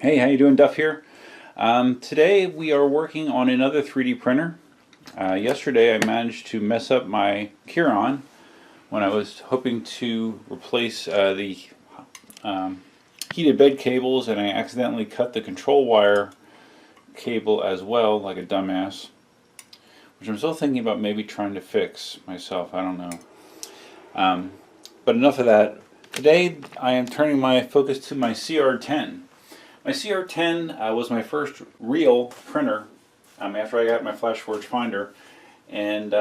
Hey, how you doing? Duff here. Today we are working on another 3D printer. Yesterday I managed to mess up my Chiron when I was hoping to replace the heated bed cables, and I accidentally cut the control wire cable as well, like a dumbass, which I'm still thinking about maybe trying to fix myself. I don't know. But enough of that. Today I am turning my focus to my CR-10. My CR-10 was my first real printer after I got my FlashForge Finder, and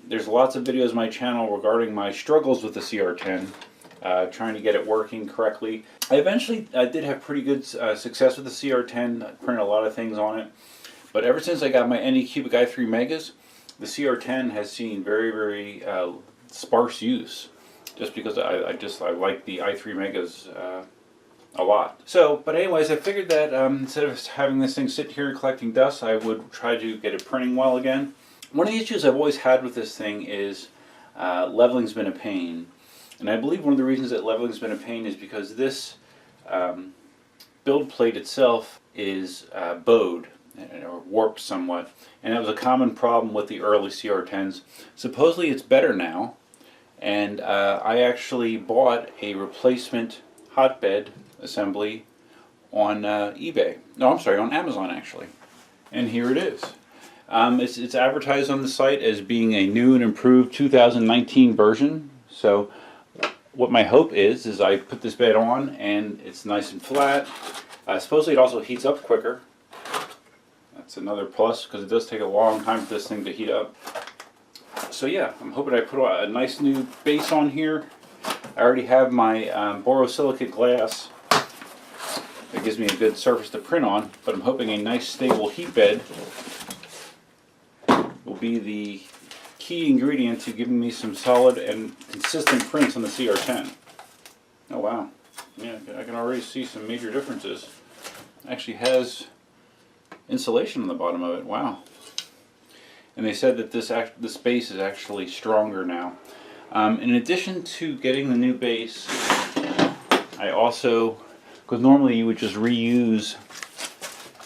there's lots of videos on my channel regarding my struggles with the CR-10, trying to get it working correctly. I eventually did have pretty good success with the CR-10, printed a lot of things on it, but ever since I got my Anycubic i3 Megas, the CR-10 has seen very sparse use, just because I like the i3 Megas a lot. So, but anyways, I figured that instead of having this thing sit here collecting dust, I would try to get it printing well again. One of the issues I've always had with this thing is leveling's been a pain. And I believe one of the reasons that leveling's been a pain is because this build plate itself is bowed or warped somewhat. And that was a common problem with the early CR-10s. Supposedly it's better now. And I actually bought a replacement hotbed assembly on eBay. No, I'm sorry, on Amazon actually. And here it is. It's advertised on the site as being a new and improved 2019 version. So what my hope is I put this bed on and it's nice and flat. Supposedly it also heats up quicker. That's another plus, because it does take a long time for this thing to heat up. So yeah, I'm hoping I put a nice new base on here. I already have my borosilicate glass. It gives me a good surface to print on, but I'm hoping a nice stable heat bed will be the key ingredient to giving me some solid and consistent prints on the CR-10. Oh wow, yeah, I can already see some major differences. It actually has insulation on the bottom of it, wow. And they said that this base is actually stronger now. In addition to getting the new base, I also, because normally you would just reuse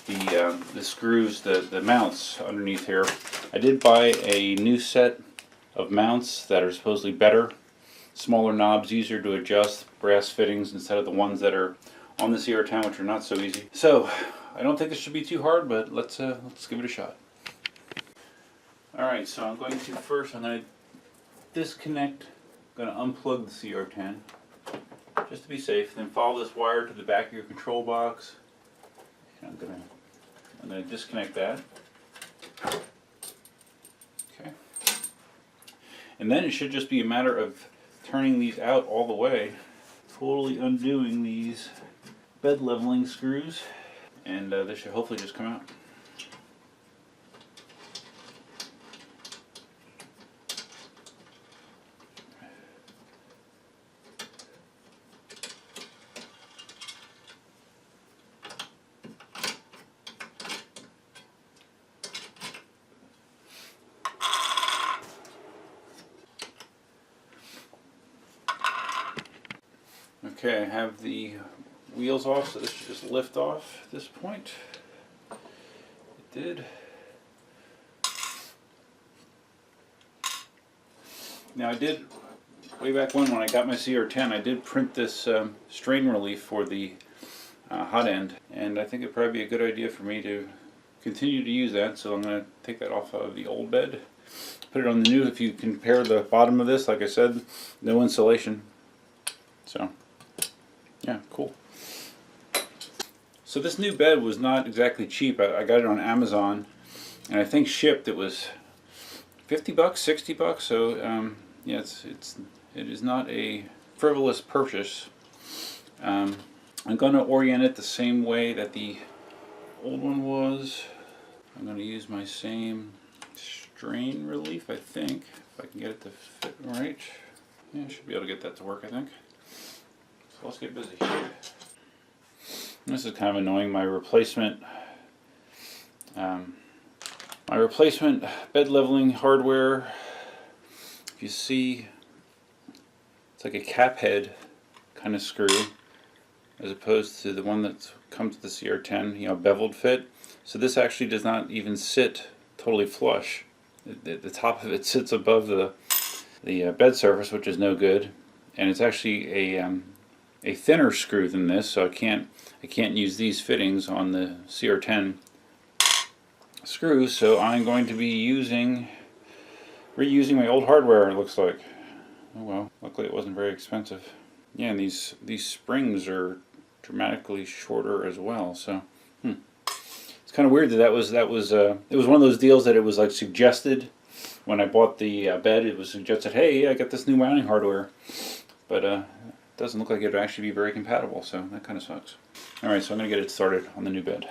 the screws, the mounts underneath here, I did buy a new set of mounts that are supposedly better, smaller knobs, easier to adjust, brass fittings instead of the ones that are on the CR-10, which are not so easy. So I don't think this should be too hard, but let's give it a shot. Alright, so I'm going to disconnect, I'm going to unplug the CR-10 just to be safe, then follow this wire to the back of your control box. I'm going to disconnect that. Okay. And then it should just be a matter of turning these out all the way, totally undoing these bed leveling screws, and this should hopefully just come out. Okay, I have the wheels off, so this should just lift off at this point. It did. Now I did, way back when I got my CR-10, I did print this strain relief for the hot end, and I think it'd probably be a good idea for me to continue to use that, so I'm going to take that off of the old bed, put it on the new. If you compare the bottom of this, like I said, no insulation. So yeah, cool. So this new bed was not exactly cheap. I got it on Amazon, and I think shipped it was $50, $60. So yeah, it is not a frivolous purchase. I'm going to orient it the same way that the old one was. I'm going to use my same strain relief, I think, if I can get it to fit right. Yeah, I should be able to get that to work, I think. So let's get busy. This is kind of annoying. My replacement bed leveling hardware, if you see, it's like a cap head kind of screw, as opposed to the one that's comes with the CR-10, you know, beveled fit. So this actually does not even sit totally flush. The top of it sits above the bed surface, which is no good, and it's actually a thinner screw than this, so I can't use these fittings on the CR-10 screws. So I'm going to be reusing my old hardware. It looks like. Oh well, luckily it wasn't very expensive. Yeah, and these springs are dramatically shorter as well. So it's kind of weird that it was one of those deals that it was like suggested when I bought the bed. It was suggested, hey, I got this new mounting hardware, but it doesn't look like it would actually be very compatible. So that kind of sucks. All right, so I'm gonna get it started on the new bed.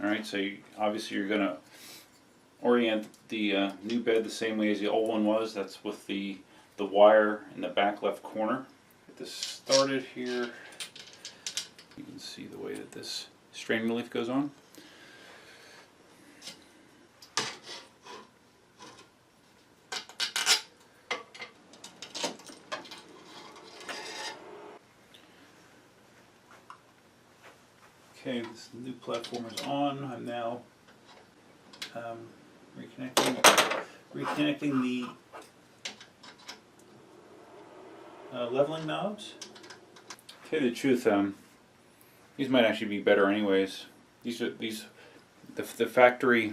All right, so obviously you're gonna orient the new bed the same way as the old one was. That's with the wire in the back left corner. Get this started here. You can see the way that this strain relief goes on. Okay, this new platform is on. I'm now reconnecting the leveling knobs. To tell you the truth, these might actually be better anyways. The factory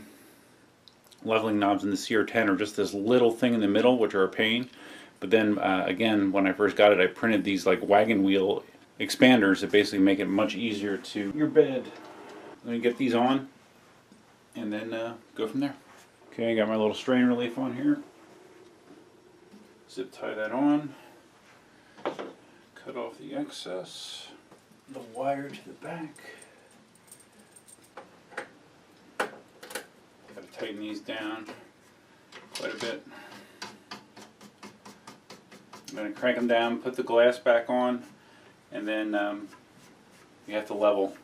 leveling knobs in the CR-10 are just this little thing in the middle, which are a pain. But then again, when I first got it, I printed these like wagon wheel expanders that basically make it much easier to your bed. I'm going to get these on and then go from there. Okay, I got my little strain relief on here. Zip tie that on. Cut off the excess. The wire to the back. Got to tighten these down quite a bit. I'm going to crank them down, put the glass back on, and then you have to level.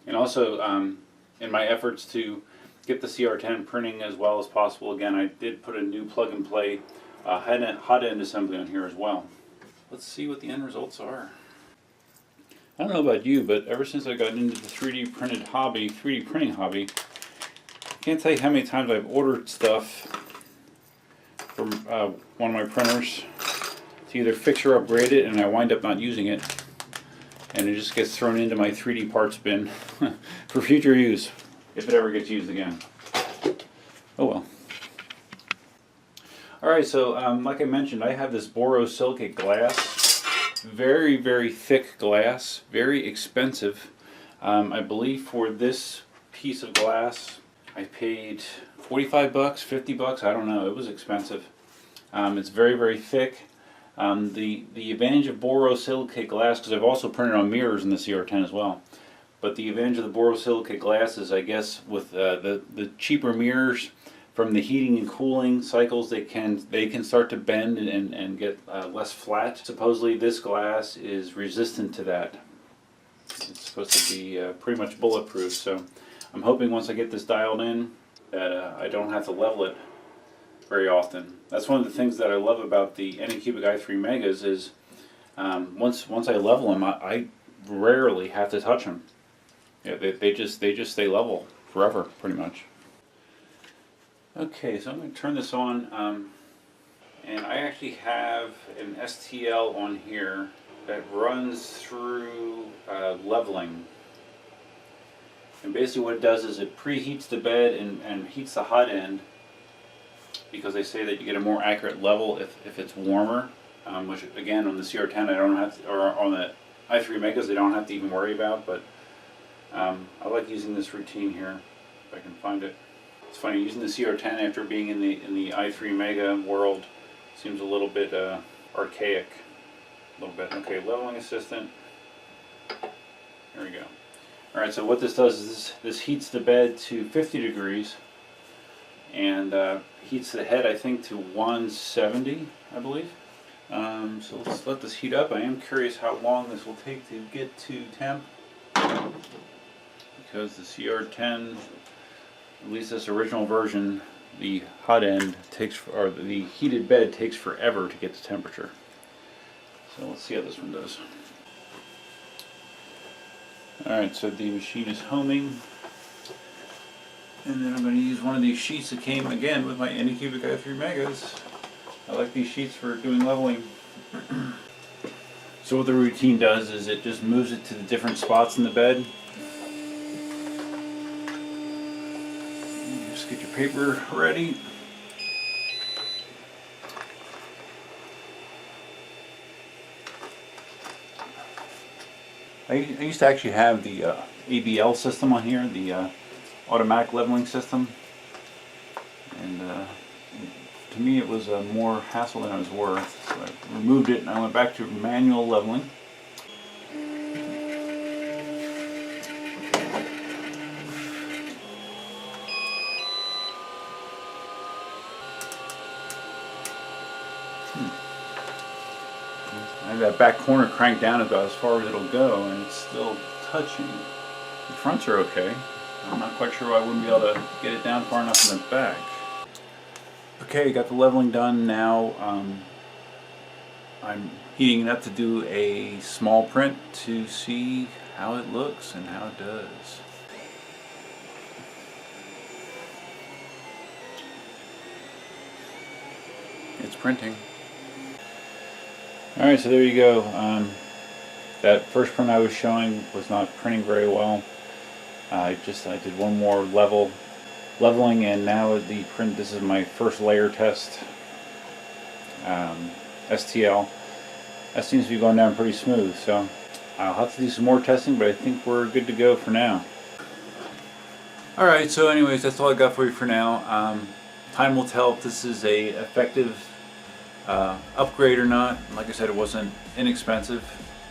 And also, in my efforts to get the CR-10 printing as well as possible, again, I did put a new plug-and-play hot end assembly on here as well. Let's see what the end results are. I don't know about you, but ever since I got into the 3D printing hobby, I can't tell you how many times I've ordered stuff from one of my printers to either fix or upgrade it, and I wind up not using it, and it just gets thrown into my 3D parts bin for future use, if it ever gets used again. Oh well. Alright, so like I mentioned, I have this borosilicate glass. Very, very thick glass. Very expensive. I believe for this piece of glass I paid 45 bucks, 50 bucks, I don't know. It was expensive. It's very, very thick. The advantage of borosilicate glass, because I've also printed on mirrors in the CR-10 as well, but the advantage of the borosilicate glass is, I guess, with the cheaper mirrors, from the heating and cooling cycles, they can start to bend and get less flat. Supposedly this glass is resistant to that. It's supposed to be pretty much bulletproof, so I'm hoping once I get this dialed in that I don't have to level it very often. That's one of the things that I love about the Anycubic i3 Megas is once I level them, I rarely have to touch them. Yeah, they just stay level forever, pretty much. Okay, so I'm going to turn this on, and I actually have an STL on here that runs through leveling. And basically what it does is it preheats the bed and heats the hot end, because they say that you get a more accurate level if it's warmer, which again on the CR-10 I don't have to, or on the i3 Megas I don't have to even worry about, but I like using this routine here if I can find it. It's funny, using the CR-10 after being in the i3 Mega world seems a little bit archaic. A little bit. Okay, leveling assistant. There we go. Alright, so what this does is this heats the bed to 50 degrees and heats the head, I think, to 170, I believe. So let's let this heat up. I am curious how long this will take to get to temp, because the CR-10, at least this original version, the hot end takes, or the heated bed takes forever to get to temperature. So let's see how this one does. Alright, so the machine is homing. And then I'm going to use one of these sheets that came again with my Anycubic i3 Megas. I like these sheets for doing leveling. So what the routine does is it just moves it to the different spots in the bed. Just get your paper ready. I used to actually have the ABL system on here, the automatic leveling system, and to me it was more hassle than it was worth, so I removed it and I went back to manual leveling. I have that back corner cranked down about as far as it'll go, and it's still touching. The fronts are okay. I'm not quite sure why I wouldn't be able to get it down far enough in the back. Okay, got the leveling done now. I'm heating it up to do a small print to see how it looks and how it does. It's printing. Alright, so there you go. That first print I was showing was not printing very well. I did one more leveling, and now the print, this is my first layer test. STL. That seems to be going down pretty smooth, so I'll have to do some more testing, but I think we're good to go for now. Alright, so anyways, that's all I got for you for now. Time will tell if this is a effective upgrade or not. Like I said, it wasn't inexpensive.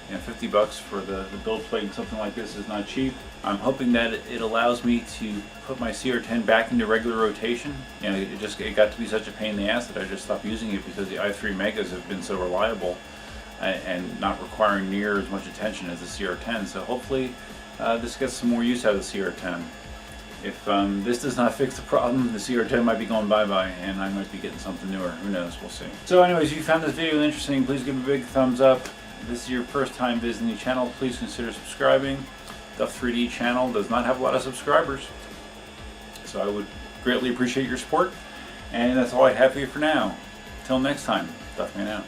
You know, 50 bucks for the build plate and something like this is not cheap. I'm hoping that it allows me to put my CR-10 back into regular rotation. You know, it got to be such a pain in the ass that I just stopped using it because the i3 Megas have been so reliable and not requiring near as much attention as the CR-10. So hopefully this gets some more use out of the CR-10. If this does not fix the problem, the CR-10 might be going bye-bye and I might be getting something newer. Who knows? We'll see. So anyways, if you found this video interesting, please give it a big thumbs up. If this is your first time visiting the channel, please consider subscribing. The 3D channel does not have a lot of subscribers, so I would greatly appreciate your support. And that's all I have for you for now. Until next time, Duffman out.